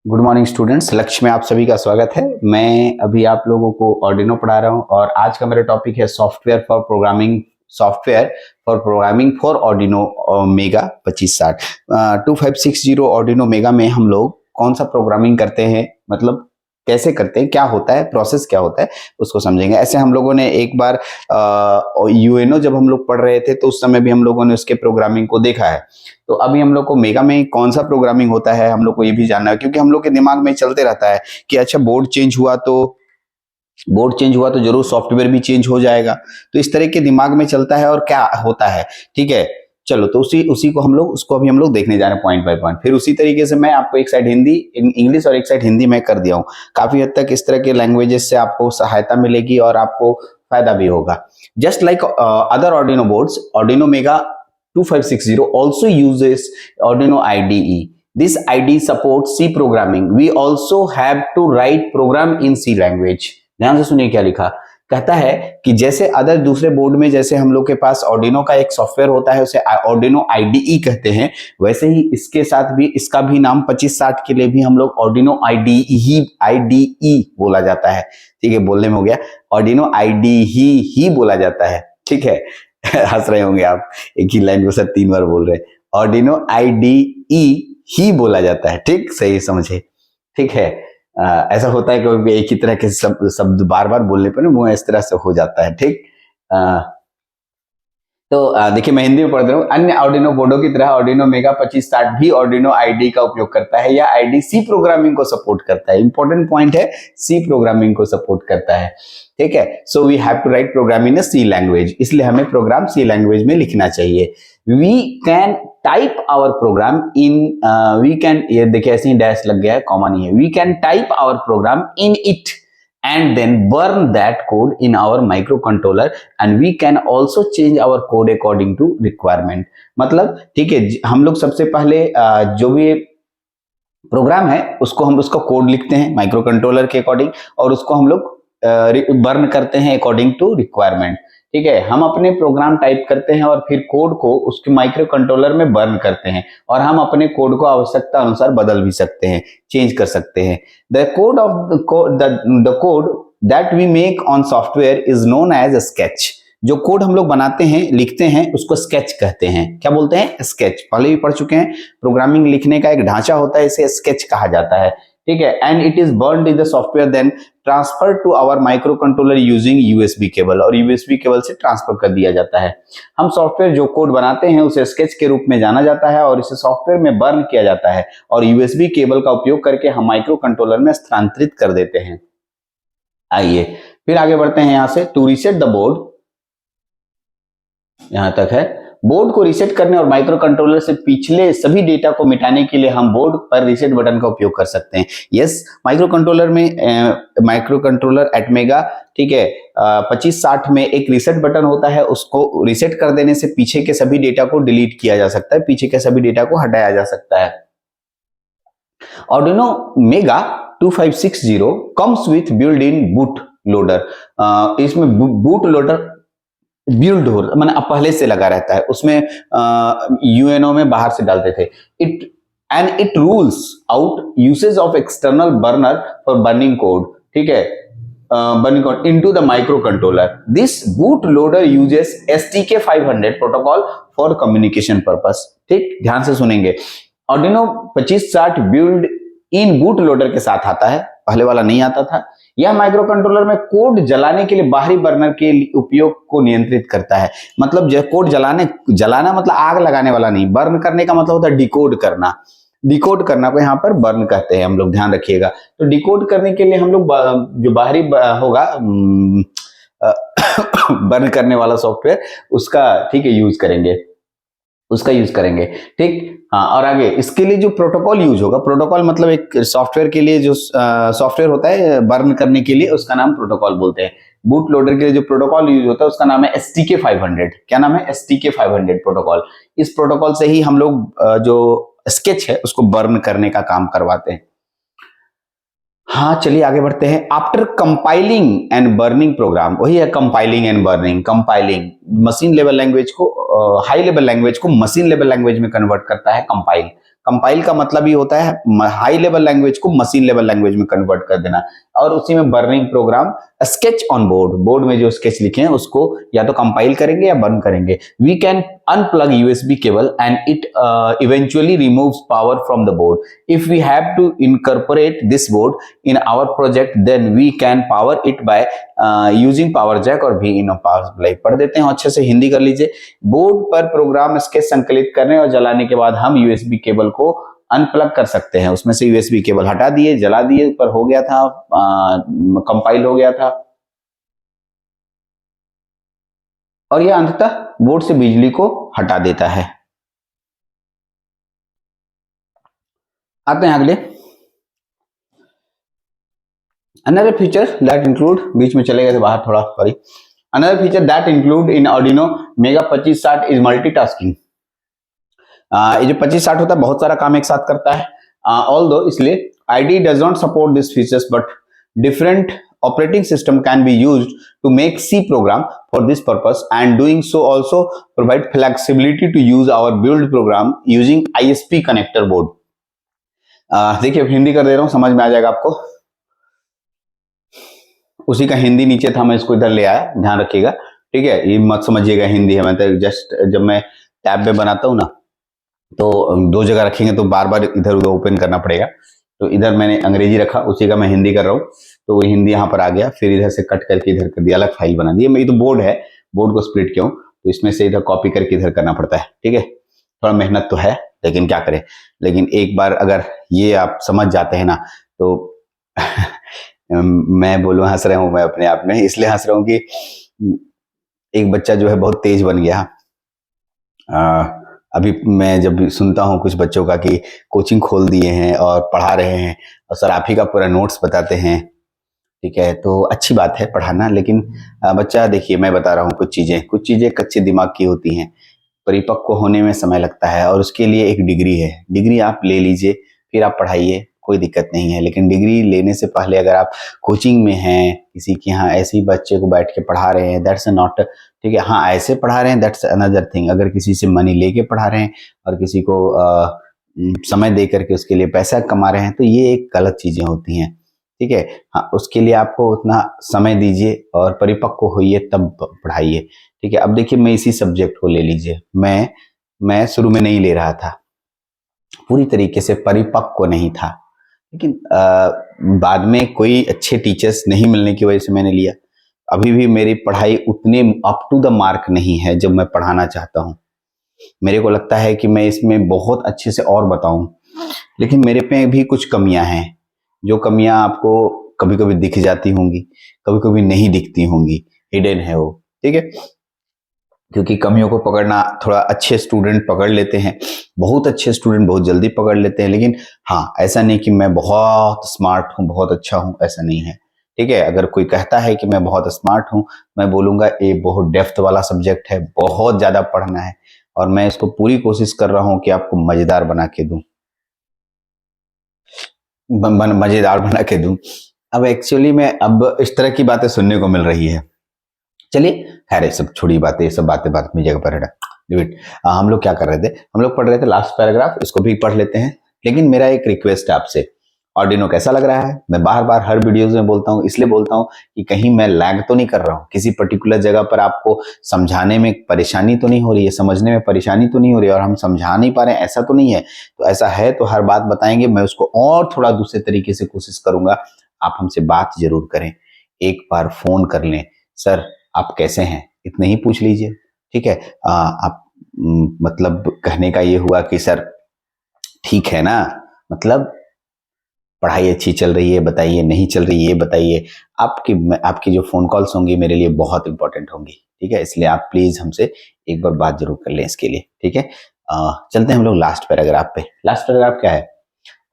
Good morning students, लक्ष्य में आप सभी का स्वागत है। मैं अभी आप लोगों को ऑर्डिनो पढ़ा रहा हूं और आज का मेरा टॉपिक है software for programming for Arduino mega 2560। 2560 Arduino mega में हम लोग कौन सा प्रोग्रामिंग करते हैं, मतलब कैसे करते हैं, क्या होता है, प्रोसेस क्या होता है, उसको समझेंगे। ऐसे हम लोगों ने एक बार यूएनओ जब हम लोग पढ़ रहे थे तो उस समय भी हम लोगों ने उसके प्रोग्रामिंग को देखा है। तो अभी हम लोग को मेगा में कौन सा प्रोग्रामिंग होता है हम लोग को ये भी जानना है, क्योंकि हम लोग के दिमाग में चलते रहता है कि अच्छा बोर्ड चेंज हुआ तो जरूर सॉफ्टवेयर भी चेंज हो जाएगा। तो इस तरह के दिमाग में चलता है और क्या होता है, ठीक है। चलो, तो उसी को अभी हम लोग देखने जा रहे हैं पॉइंट बाय पॉइंट। फिर उसी तरीके से मैं आपको एक साइड हिंदी इंग्लिश और एक साइड हिंदी में कर दिया हूँ। काफी हद तक इस तरह के लैंग्वेजेस से आपको सहायता मिलेगी और आपको फायदा भी होगा। Just like other Arduino boards, Arduino mega 2560 also uses Arduino IDE. This IDE supports C programming. We also have to write program in C language. ध्यान से सुनिए क्या लिखा। कहता है कि जैसे अदर दूसरे बोर्ड में जैसे हम लोग के पास ऑर्डिनो का एक सॉफ्टवेयर होता है, उसे ऑर्डिनो IDE कहते हैं, वैसे ही इसके साथ भी इसका भी नाम 2560 के लिए भी हम लोग ऑर्डिनो IDE बोला जाता है। ठीक है, बोलने में हो गया, ऑर्डिनो IDE ही बोला जाता है। ठीक है, हंस रहे होंगे आप, एक ही लाइन को सर 3 बार बोल रहे हैं। ऑर्डिनो IDE ही बोला जाता है, ठीक, सही समझे। ठीक है, ऐसा होता है कि एक ही तरह के शब्द बार बार बोलने पर वो इस तरह से हो जाता है। ठीक, तो देखिए मैं हिंदी में पढ़ रहा हूँ। अन्य ऑर्डिनो बोर्डों की तरह ऑर्डिनो मेगा 2560 भी ऑर्डिनो IDE का उपयोग करता है। या IDE सी प्रोग्रामिंग को सपोर्ट करता है। इंपॉर्टेंट पॉइंट है, सी प्रोग्रामिंग को सपोर्ट करता है। ठीक है, so we have to write program in C language, इसलिए हमें प्रोग्राम सी लैंग्वेज में लिखना चाहिए। We can type our program in ये देखिए ऐसे ही डैश लग गया है, कॉमा नहीं है। We can type our program in it and then burn that code in our microcontroller and we can also change our code according to requirement। मतलब ठीक है, हम लोग सबसे पहले जो भी प्रोग्राम है उसका कोड लिखते हैं माइक्रो कंट्रोलर के अकॉर्डिंग और उसको हम लोग बर्न करते हैं अकॉर्डिंग टू रिक्वायरमेंट। ठीक है, हम अपने प्रोग्राम टाइप करते हैं और फिर कोड को उसके माइक्रो कंट्रोलर में बर्न करते हैं और हम अपने कोड को आवश्यकता अनुसार बदल भी सकते हैं, चेंज कर सकते हैं। The code that we make on software is known as sketch. जो कोड हम लोग बनाते हैं, लिखते हैं, उसको स्केच कहते हैं। क्या बोलते हैं? स्केच। पहले भी पढ़ चुके हैं, प्रोग्रामिंग लिखने का एक ढांचा होता है, इसे स्केच कहा जाता है। ठीक है, and it is burned in the software then transfer to our micro controller using USB cable, और USB केबल से ट्रांसफर कर दिया जाता है। हम सॉफ्टवेयर जो कोड बनाते हैं उसे स्केच के रूप में जाना जाता है और इसे सॉफ्टवेयर में बर्न किया जाता है और USB केबल का उपयोग करके हम माइक्रो कंट्रोलर में स्थानांतरित कर देते हैं। आइए फिर आगे बढ़ते हैं यहां से। टू रीसेट द बोर्ड, यहां तक है। बोर्ड को रीसेट करने और माइक्रो कंट्रोलर से पिछले सभी डेटा को मिटाने के लिए हम बोर्ड पर रीसेट बटन का उपयोग कर सकते हैं। यस, माइक्रो कंट्रोलर एटमेगा, ठीक है, 2560 में एक रीसेट बटन होता है, उसको रीसेट कर देने से पीछे के सभी डेटा को डिलीट किया जा सकता है, पीछे के सभी डेटा को हटाया जा सकता है। Arduino mega 2560 comes with build in boot loader. इसमें बूट लोडर बिल्ड हो, मैंने पहले से लगा रहता है उसमें। यूएनओ में बाहर से डालते थे। It rules out usage of external burner for burning code. ठीक है, burning code into the micro controller. This boot loader uses STK 500 protocol for communication purpose. ठीक, ध्यान से सुनेंगे। Arduino 2560 build in boot loader के साथ आता है, पहले वाला नहीं आता था। यह माइक्रो कंट्रोलर में कोड जलाने के लिए बाहरी बर्नर के उपयोग को नियंत्रित करता है। मतलब जो कोड जलाना मतलब आग लगाने वाला नहीं, बर्न करने का मतलब होता है डिकोड करना। डिकोड करना को यहाँ पर बर्न कहते हैं हम लोग, ध्यान रखिएगा। तो डिकोड करने के लिए हम लोग जो बाहरी होगा बर्न करने वाला सॉफ्टवेयर, उसका ठीक है यूज करेंगे, ठीक। हाँ, और आगे इसके लिए जो प्रोटोकॉल यूज होगा, प्रोटोकॉल मतलब एक सॉफ्टवेयर के लिए जो सॉफ्टवेयर होता है बर्न करने के लिए, उसका नाम प्रोटोकॉल बोलते हैं। बूट लोडर के लिए जो प्रोटोकॉल यूज होता है उसका नाम है STK 500। क्या नाम है? STK 500 protocol. इस प्रोटोकॉल से ही हम लोग जो स्केच है उसको बर्न करने का काम करवाते हैं। हाँ, चलिए आगे बढ़ते हैं। After compiling and burning program, वही है compiling and burning. Compiling machine level language को, हाई लेवल लैंग्वेज को मशीन लेवल लैंग्वेज में कन्वर्ट करता है कंपाइल। कंपाइल का मतलब ही होता है हाई लेवल लैंग्वेज को मशीन लेवल लैंग्वेज में कन्वर्ट कर देना, और उसी में burning program sketch on board में जो स्केच लिखे हैं उसको या तो कंपाइल करेंगे या बर्न करेंगे। We can unplug USB cable and it eventually removes power from the board. If we have to incorporate this board in our project, then we can power it by using power jack और भी इन power supply. पढ़ देते हैं अच्छे से, हिंदी कर लीजिए। Board पर प्रोग्राम स्केच संकलित करने और जलाने के बाद हम USB केबल को अनप्लग कर सकते हैं। उसमें से USB केबल हटा दिए, जला दिए, ऊपर हो गया था, कंपाइल हो गया था, और यह अंततः बोर्ड से बिजली को हटा देता है। आते हैं अगले। Another feature that include, बीच में चले गए थे बाहर थोड़ा, sorry. Another feature that include in Arduino Mega 2560 is multitasking। ये जो 2560 होता है बहुत सारा काम एक साथ करता है। Although इसलिए IDE does not support these features, but different operating system can be used to make C program for this purpose, and doing so also provide flexibility to use our build program using ISP connector board। देखिए हिंदी कर दे रहा हूँ, समझ में आ जाएगा आपको। उसी का हिंदी नीचे था, मैं इसको इधर ले आया, ध्यान रखिएगा, ठीक है। ये मत समझिएगा हिंदी है, मैं तो जस्ट जब मैं टैब में बनाता हूँ ना तो दो जगह रखेंगे तो बार बार इधर उधर ओपन करना पड़ेगा, तो इधर मैंने अंग्रेजी रखा, उसी का मैं हिंदी कर रहा हूँ, तो वो हिंदी यहाँ पर आ गया, फिर इधर से कट करके इधर कर दिया, अलग फाइल बना दी। ये तो बोर्ड है, बोर्ड को स्प्लिट किया हूँ, तो इसमें से इधर कॉपी करके इधर करना पड़ता है, ठीक है। थोड़ा मेहनत तो है, लेकिन क्या करें, लेकिन एक बार अगर ये आप समझ जाते हैं ना तो मैं बोलूँ हंस रहा हूँ मैं अपने आप में, इसलिए हंस रहा हूँ कि एक बच्चा जो है बहुत तेज बन गया। अभी मैं जब सुनता हूँ कुछ बच्चों का कि कोचिंग खोल दिए हैं और पढ़ा रहे हैं और सर आप ही का पूरा नोट्स बताते हैं, ठीक है, तो अच्छी बात है पढ़ाना, लेकिन बच्चा देखिए मैं बता रहा हूँ कुछ चीज़ें कच्चे दिमाग की होती हैं, परिपक्व होने में समय लगता है, और उसके लिए एक डिग्री है, डिग्री आप ले लीजिए फिर आप पढ़ाइए, कोई दिक्कत नहीं है। लेकिन डिग्री लेने से पहले अगर आप कोचिंग में हैं, किसी के यहाँ ऐसे ही बच्चे को बैठ के पढ़ा रहे हैं, दैट्स नॉट, ठीक है, हाँ ऐसे पढ़ा रहे हैं दैट्स अनदर थिंग। अगर किसी से मनी लेके पढ़ा रहे हैं और किसी को समय दे करके उसके लिए पैसा कमा रहे हैं, तो ये एक गलत चीजें होती हैं, ठीक है। हाँ, उसके लिए आपको उतना समय दीजिए और परिपक्व होइए तब पढ़ाइए, ठीक है। अब देखिए मैं इसी सब्जेक्ट को ले लीजिए, मैं शुरू में नहीं ले रहा था, पूरी तरीके से परिपक्व नहीं था, लेकिन बाद में कोई अच्छे टीचर्स नहीं मिलने की वजह से मैंने लिया। अभी भी मेरी पढ़ाई उतने अप टू द मार्क नहीं है जब मैं पढ़ाना चाहता हूँ। मेरे को लगता है कि मैं इसमें बहुत अच्छे से और बताऊं, लेकिन मेरे पे भी कुछ कमियां हैं, जो कमियां आपको कभी कभी दिख जाती होंगी, कभी कभी नहीं दिखती होंगी, हिडन है वो, ठीक है। क्योंकि कमियों को पकड़ना थोड़ा अच्छे स्टूडेंट पकड़ लेते हैं, बहुत अच्छे स्टूडेंट बहुत जल्दी पकड़ लेते हैं, लेकिन हाँ ऐसा नहीं कि मैं बहुत स्मार्ट हूँ, बहुत अच्छा हूँ, ऐसा नहीं है, ठीक है। अगर कोई कहता है कि मैं बहुत स्मार्ट हूँ, मैं बोलूंगा ये बहुत डेप्थ वाला सब्जेक्ट है, बहुत ज्यादा पढ़ना है, और मैं इसको पूरी कोशिश कर रहा हूँ कि आपको मजेदार बना के दूं, मजेदार बना के दूं। अब एक्चुअली में अब इस तरह की बातें सुनने को मिल रही है। चलिए खैर सब छोड़ी बातें, सब बातें बात में जगह पर डिबेट। हम लोग क्या कर रहे थे, हम लोग पढ़ रहे थे लास्ट पैराग्राफ, इसको भी पढ़ लेते हैं। लेकिन मेरा एक रिक्वेस्ट है आपसे, आर्डिनो कैसा लग रहा है? मैं बार बार हर वीडियोस में बोलता हूँ, इसलिए बोलता हूँ कि कहीं मैं लैग तो नहीं कर रहा हूँ, किसी पर्टिकुलर जगह पर आपको समझाने में परेशानी तो नहीं हो रही है, समझने में परेशानी तो नहीं हो रही है, और हम समझा नहीं पा रहे हैं ऐसा तो नहीं है। तो ऐसा है तो हर बात बताएंगे, मैं उसको और थोड़ा दूसरे तरीके से कोशिश करूंगा। आप हमसे बात जरूर करें, एक बार फोन कर लें, सर आप कैसे हैं, इतने ही पूछ लीजिए, ठीक है। आप मतलब कहने का ये हुआ कि सर ठीक है ना, मतलब पढ़ाई अच्छी चल रही है बताइए, नहीं चल रही है बताइए। आपकी जो फोन कॉल्स होंगी मेरे लिए बहुत इंपॉर्टेंट होंगी, ठीक है। इसलिए आप प्लीज हमसे एक बार बात जरूर कर लें इसके लिए, ठीक है। चलते हैं हम लोग लास्ट पैराग्राफ पे। लास्ट पैराग्राफ क्या है?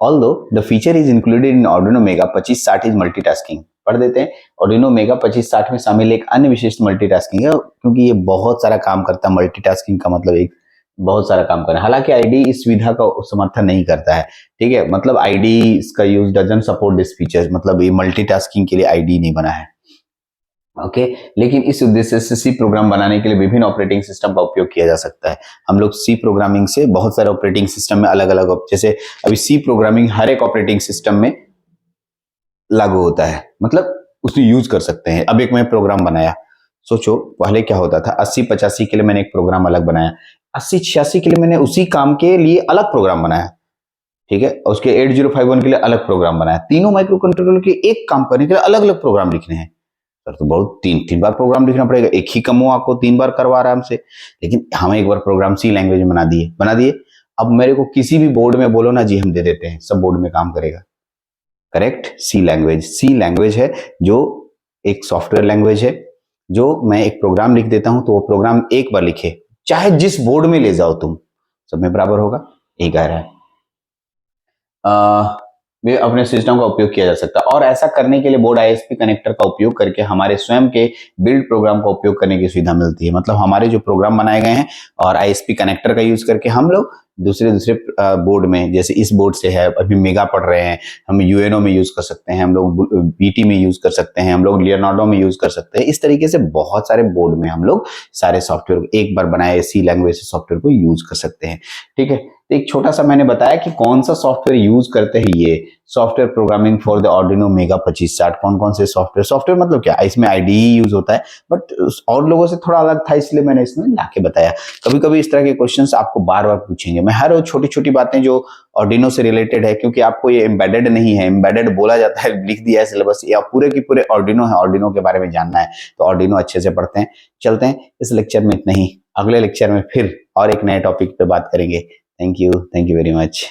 Although the feature is included in Arduino Mega 2560 is multitasking। पढ़ देते हैं। Arduino Mega 2560 में शामिल एक अन्य विशिष्ट मल्टीटास्किंग है, क्योंकि ये बहुत सारा काम करता है। मल्टीटास्किंग का मतलब एक बहुत सारा काम करना है। हालांकि आईडी इस सुविधा का समर्थन नहीं करता है, ठीक है। मतलब आईडी इसका use doesn't support this feature, मतलब ये मल्टीटास्किंग के लिए आईडी नहीं बना है। ओके लेकिन इस उद्देश्य से सी प्रोग्राम बनाने के लिए विभिन्न ऑपरेटिंग सिस्टम का उपयोग किया जा सकता है। हम लोग सी प्रोग्रामिंग से बहुत सारे ऑपरेटिंग सिस्टम में अलग अलग, जैसे अभी सी प्रोग्रामिंग हर एक ऑपरेटिंग सिस्टम में लागू होता है, मतलब उसे यूज कर सकते हैं। अब एक मैं प्रोग्राम बनाया, सोचो पहले क्या होता था, 80-85 के लिए मैंने एक प्रोग्राम अलग बनाया, 80-86 के लिए मैंने उसी काम के लिए अलग प्रोग्राम बनाया, ठीक है, और उसके 8051 के लिए अलग प्रोग्राम बनाया। तीनों माइक्रो कंट्रोलर के एक काम करने के लिए अलग अलग प्रोग्राम लिखने हैं सर, तो बहुत तीन बार प्रोग्राम लिखना पड़ेगा। एक ही कमो आपको 3 बार करवा रहा है हमसे, लेकिन हम एक बार प्रोग्राम सी लैंग्वेज में बना दिए। अब मेरे को किसी भी बोर्ड में बोलो ना जी, हम दे देते हैं, सब बोर्ड में काम करेगा। करेक्ट, सी लैंग्वेज है जो एक सॉफ्टवेयर लैंग्वेज है, जो मैं एक प्रोग्राम लिख देता हूं तो वो प्रोग्राम एक बार लिखे, चाहे जिस बोर्ड में ले जाओ तुम, सब में बराबर होगा, यही कह रहा है। भी अपने सिस्टम का उपयोग किया जा सकता है, और ऐसा करने के लिए बोर्ड आईएसपी कनेक्टर का उपयोग करके हमारे स्वयं के बिल्ड प्रोग्राम का उपयोग करने की सुविधा मिलती है। मतलब हमारे जो प्रोग्राम बनाए गए हैं और आईएसपी कनेक्टर का यूज करके हम लोग दूसरे बोर्ड में, जैसे इस बोर्ड से है, अभी मेगा पढ़ रहे हैं, हम यूएनओ में यूज कर सकते हैं, हम लोग बीटी में यूज कर सकते हैं, हम लोग लियोनार्डो में यूज कर सकते हैं। इस तरीके से बहुत सारे बोर्ड में हम लोग सारे सॉफ्टवेयर एक बार बनाए सी लैंग्वेज से सॉफ्टवेयर को यूज कर सकते हैं। ठीक है, एक छोटा सा मैंने बताया कि कौन सा सॉफ्टवेयर यूज करते हैं, ये software programming for the Arduino mega 2560। कौन कौन से सॉफ्टवेयर मतलब क्या, इसमें आईडीई यूज होता है, बट और लोगों से थोड़ा अलग था, इसलिए मैंने इसमें लाके बताया। कभी कभी इस तरह के क्वेश्चंस आपको बार बार पूछेंगे, मैं हर छोटी छोटी बातें जो आर्डिनो से रिलेटेड है, क्योंकि आपको ये एम्बेडेड नहीं है, एम्बेडेड बोला जाता है, लिख दिया है सिलेबस, या पूरे की पूरे आर्डिनो है, आर्डिनो के बारे में जानना है तो आर्डिनो अच्छे से पढ़ते हैं। चलते हैं, इस लेक्चर में इतना ही, अगले लेक्चर में फिर और एक नए टॉपिक पे बात करेंगे। Thank you very much.